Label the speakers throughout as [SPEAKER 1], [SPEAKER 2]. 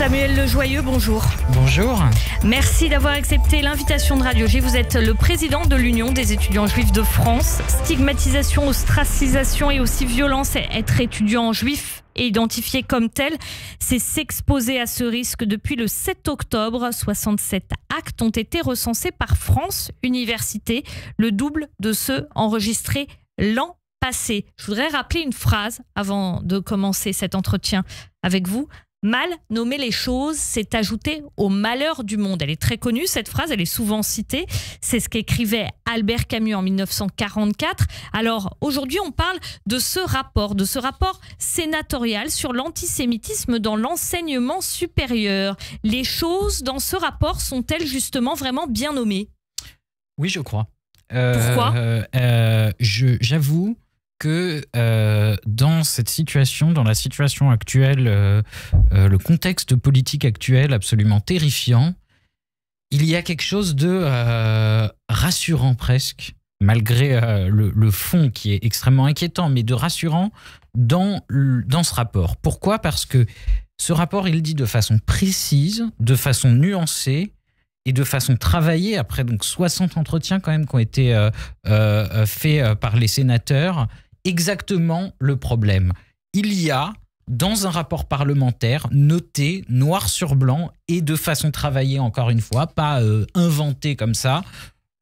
[SPEAKER 1] Samuel Lejoyeux, bonjour.
[SPEAKER 2] Bonjour.
[SPEAKER 1] Merci d'avoir accepté l'invitation de Radio J. Vous êtes le président de l'Union des étudiants juifs de France. Stigmatisation, ostracisation et aussi violence. Être étudiant juif et identifié comme tel, c'est s'exposer à ce risque. Depuis le 7 octobre, 67 actes ont été recensés par France Université, le double de ceux enregistrés l'an passé. Je voudrais rappeler une phrase avant de commencer cet entretien avec vous. Mal nommer les choses, c'est ajouter au malheur du monde. Elle est très connue, cette phrase, elle est souvent citée. C'est ce qu'écrivait Albert Camus en 1944. Alors aujourd'hui, on parle de ce rapport sénatorial sur l'antisémitisme dans l'enseignement supérieur. Les choses dans ce rapport sont-elles justement vraiment bien nommées ?
[SPEAKER 2] Oui, je crois.
[SPEAKER 1] Pourquoi ?
[SPEAKER 2] J'avoue que dans cette situation, dans la situation actuelle, le contexte politique actuel absolument terrifiant, il y a quelque chose de rassurant presque, malgré le fond qui est extrêmement inquiétant, mais de rassurant dans ce rapport. Pourquoi ? Parce que ce rapport, il dit de façon précise, de façon nuancée, et de façon travaillée, après donc 60 entretiens quand même qui ont été faits par les sénateurs, exactement le problème. Il y a, dans un rapport parlementaire, noté noir sur blanc et de façon travaillée, encore une fois, pas inventé comme ça,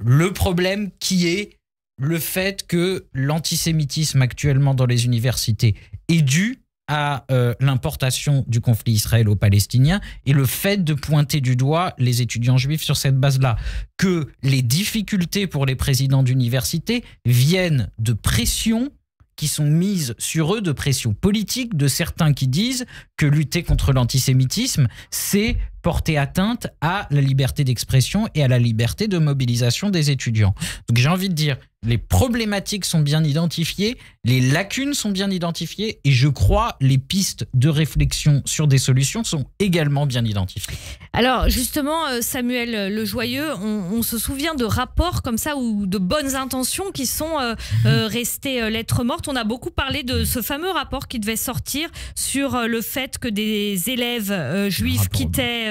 [SPEAKER 2] le problème qui est le fait que l'antisémitisme actuellement dans les universités est dû à l'importation du conflit israélo-palestinien et le fait de pointer du doigt les étudiants juifs sur cette base-là. Que les difficultés pour les présidents d'université viennent de pressions qui sont mises sur eux, de pression politique, de certains qui disent que lutter contre l'antisémitisme, c'est porter atteinte à la liberté d'expression et à la liberté de mobilisation des étudiants. Donc j'ai envie de dire, les problématiques sont bien identifiées, les lacunes sont bien identifiées et je crois les pistes de réflexion sur des solutions sont également bien identifiées.
[SPEAKER 1] Alors justement, Samuel Lejoyeux, on se souvient de rapports comme ça ou de bonnes intentions qui sont restées lettres mortes. On a beaucoup parlé de ce fameux rapport qui devait sortir sur le fait que des élèves juifs quittaient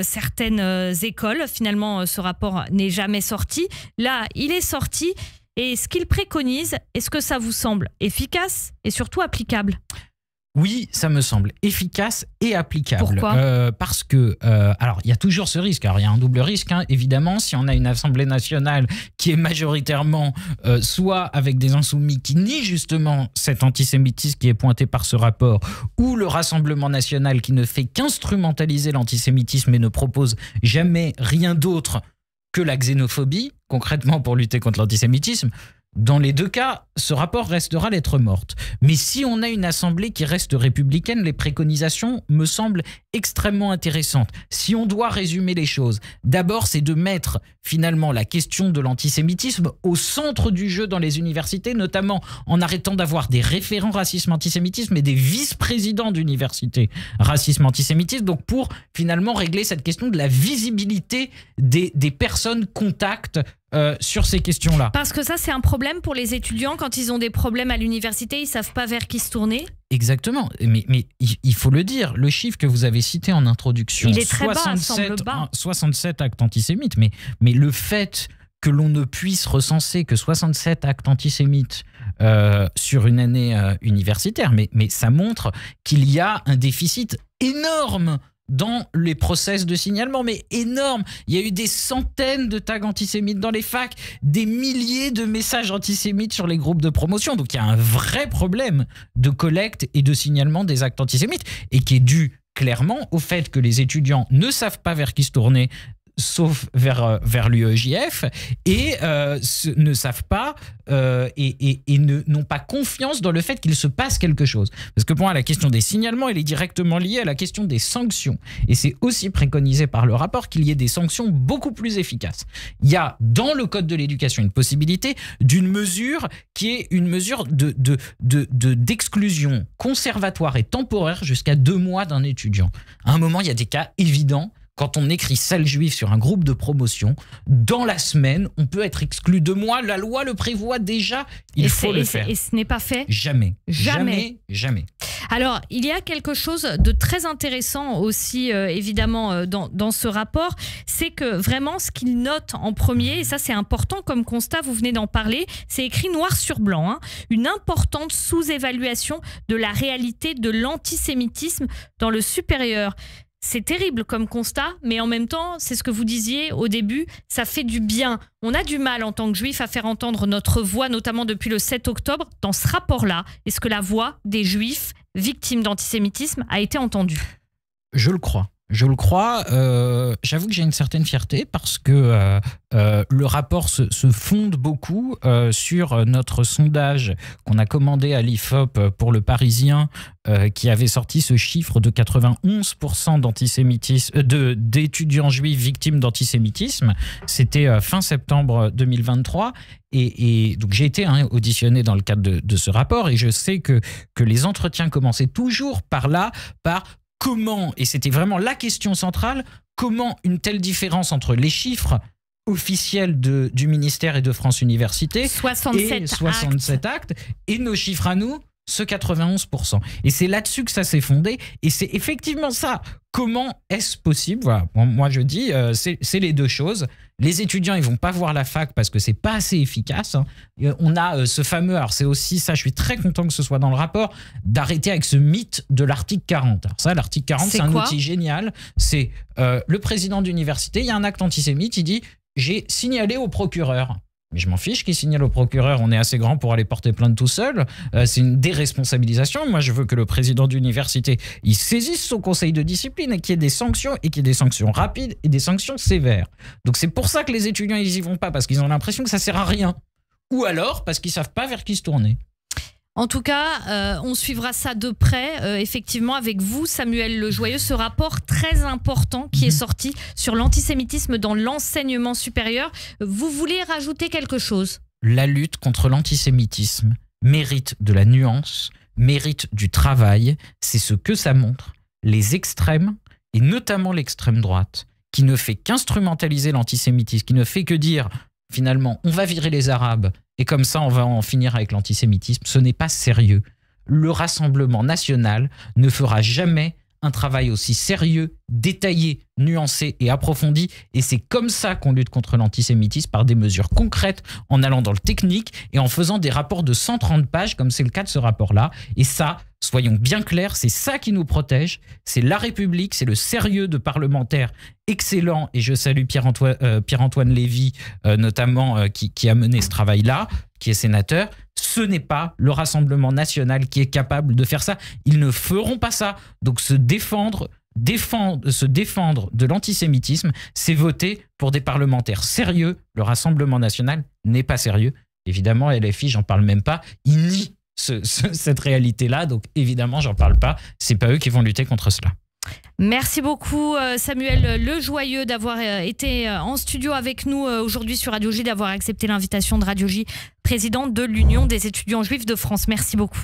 [SPEAKER 1] certaines écoles. Finalement, ce rapport n'est jamais sorti. Là, il est sorti. Et ce qu'il préconise, est-ce que ça vous semble efficace et surtout applicable ?
[SPEAKER 2] Oui, ça me semble efficace et applicable.
[SPEAKER 1] Pourquoi ?
[SPEAKER 2] Parce que, alors, il y a toujours ce risque. Alors, il y a un double risque, hein, évidemment. Si on a une Assemblée nationale qui est majoritairement soit avec des insoumis qui nient justement cet antisémitisme qui est pointé par ce rapport, ou le Rassemblement national qui ne fait qu'instrumentaliser l'antisémitisme et ne propose jamais rien d'autre que la xénophobie, concrètement pour lutter contre l'antisémitisme. Dans les deux cas, ce rapport restera lettre morte. Mais si on a une assemblée qui reste républicaine, les préconisations me semblent extrêmement intéressantes. Si on doit résumer les choses, d'abord c'est de mettre finalement la question de l'antisémitisme au centre du jeu dans les universités, notamment en arrêtant d'avoir des référents racisme-antisémitisme et des vice-présidents d'université racisme-antisémitisme, donc pour finalement régler cette question de la visibilité des personnes contacts sur ces questions-là.
[SPEAKER 1] Parce que ça, c'est un problème pour les étudiants quand ils ont des problèmes à l'université, ils ne savent pas vers qui se tourner.
[SPEAKER 2] Exactement, mais il faut le dire, le chiffre que vous avez cité en introduction,
[SPEAKER 1] il est très bas, semble bas.
[SPEAKER 2] 67 actes antisémites, mais le fait que l'on ne puisse recenser que 67 actes antisémites sur une année universitaire, mais ça montre qu'il y a un déficit énorme dans les process de signalement, mais énorme. Il y a eu des centaines de tags antisémites dans les facs, des milliers de messages antisémites sur les groupes de promotion. Donc il y a un vrai problème de collecte et de signalement des actes antisémites et qui est dû clairement au fait que les étudiants ne savent pas vers qui se tourner, sauf vers l'UEJF, et ne savent pas et n'ont pas confiance dans le fait qu'il se passe quelque chose. Parce que pour moi, la question des signalements, elle est directement liée à la question des sanctions. Et c'est aussi préconisé par le rapport qu'il y ait des sanctions beaucoup plus efficaces. Il y a dans le Code de l'éducation une possibilité d'une mesure qui est une mesure d'exclusion conservatoire et temporaire jusqu'à 2 mois d'un étudiant. À un moment, il y a des cas évidents quand on écrit sale juif sur un groupe de promotion, dans la semaine, on peut être exclu 2 mois. La loi le prévoit déjà, il faut le faire.
[SPEAKER 1] Et ce n'est pas fait ?
[SPEAKER 2] Jamais. Jamais.
[SPEAKER 1] Alors, il y a quelque chose de très intéressant aussi, évidemment, dans ce rapport. C'est que vraiment, ce qu'il note en premier, et ça c'est important comme constat, vous venez d'en parler, c'est écrit noir sur blanc, hein, une importante sous-évaluation de la réalité de l'antisémitisme dans le supérieur. C'est terrible comme constat, mais en même temps, c'est ce que vous disiez au début, ça fait du bien. On a du mal en tant que juifs à faire entendre notre voix, notamment depuis le 7 octobre. Dans ce rapport-là, est-ce que la voix des juifs victimes d'antisémitisme a été entendue ?
[SPEAKER 2] Je le crois. J'avoue que j'ai une certaine fierté parce que le rapport se fonde beaucoup sur notre sondage qu'on a commandé à l'IFOP pour le Parisien, qui avait sorti ce chiffre de 91% d'étudiants juifs victimes d'antisémitisme. C'était fin septembre 2023. Et donc j'ai été auditionné dans le cadre de ce rapport, et je sais que les entretiens commençaient toujours par comment, et c'était vraiment la question centrale, comment une telle différence entre les chiffres officiels du ministère et de France Université 67 actes et nos chiffres à nous, ce 91%. Et c'est là-dessus que ça s'est fondé, et c'est effectivement ça. Comment est-ce possible ? Voilà. Moi, je dis, c'est les deux choses. Les étudiants, ils vont pas voir la fac parce que c'est pas assez efficace. On a ce fameux, alors c'est aussi ça, je suis très content que ce soit dans le rapport, d'arrêter avec ce mythe de l'article 40. Alors ça, l'article 40, c'est un outil génial. C'est le président d'université, il y a un acte antisémite, il dit « j'ai signalé au procureur ». Mais je m'en fiche qu'il signale au procureur, on est assez grand pour aller porter plainte tout seul. C'est une déresponsabilisation. Moi, je veux que le président d'université, il saisisse son conseil de discipline et qu'il y ait des sanctions, et qu'il y ait des sanctions rapides et des sanctions sévères. Donc c'est pour ça que les étudiants, ils y vont pas, parce qu'ils ont l'impression que ça sert à rien. Ou alors parce qu'ils savent pas vers qui se tourner.
[SPEAKER 1] En tout cas, on suivra ça de près, effectivement, avec vous, Samuel Lejoyeux, ce rapport très important qui est sorti sur l'antisémitisme dans l'enseignement supérieur. Vous voulez rajouter quelque chose ?
[SPEAKER 2] La lutte contre l'antisémitisme mérite de la nuance, mérite du travail. C'est ce que ça montre. Les extrêmes, et notamment l'extrême droite, qui ne fait qu'instrumentaliser l'antisémitisme, qui ne fait que dire, finalement, on va virer les Arabes, et comme ça, on va en finir avec l'antisémitisme. Ce n'est pas sérieux. Le Rassemblement national ne fera jamais un travail aussi sérieux, détaillé, nuancé et approfondi. Et c'est comme ça qu'on lutte contre l'antisémitisme, par des mesures concrètes, en allant dans le technique et en faisant des rapports de 130 pages, comme c'est le cas de ce rapport-là. Et ça, soyons bien clairs, c'est ça qui nous protège. C'est la République, c'est le sérieux de parlementaires excellents. Et je salue Pierre-Antoine Lévy, notamment, qui a mené ce travail-là, qui est sénateur. Ce n'est pas le Rassemblement national qui est capable de faire ça. Ils ne feront pas ça. Donc se défendre de l'antisémitisme, c'est voter pour des parlementaires sérieux. Le Rassemblement national n'est pas sérieux. Évidemment, LFI, j'en parle même pas. Ils nient cette réalité-là. Donc évidemment, j'en parle pas. C'est pas eux qui vont lutter contre cela.
[SPEAKER 1] Merci beaucoup Samuel Lejoyeux d'avoir été en studio avec nous aujourd'hui sur Radio J, d'avoir accepté l'invitation de Radio J, présidente de l'Union des étudiants juifs de France. Merci beaucoup.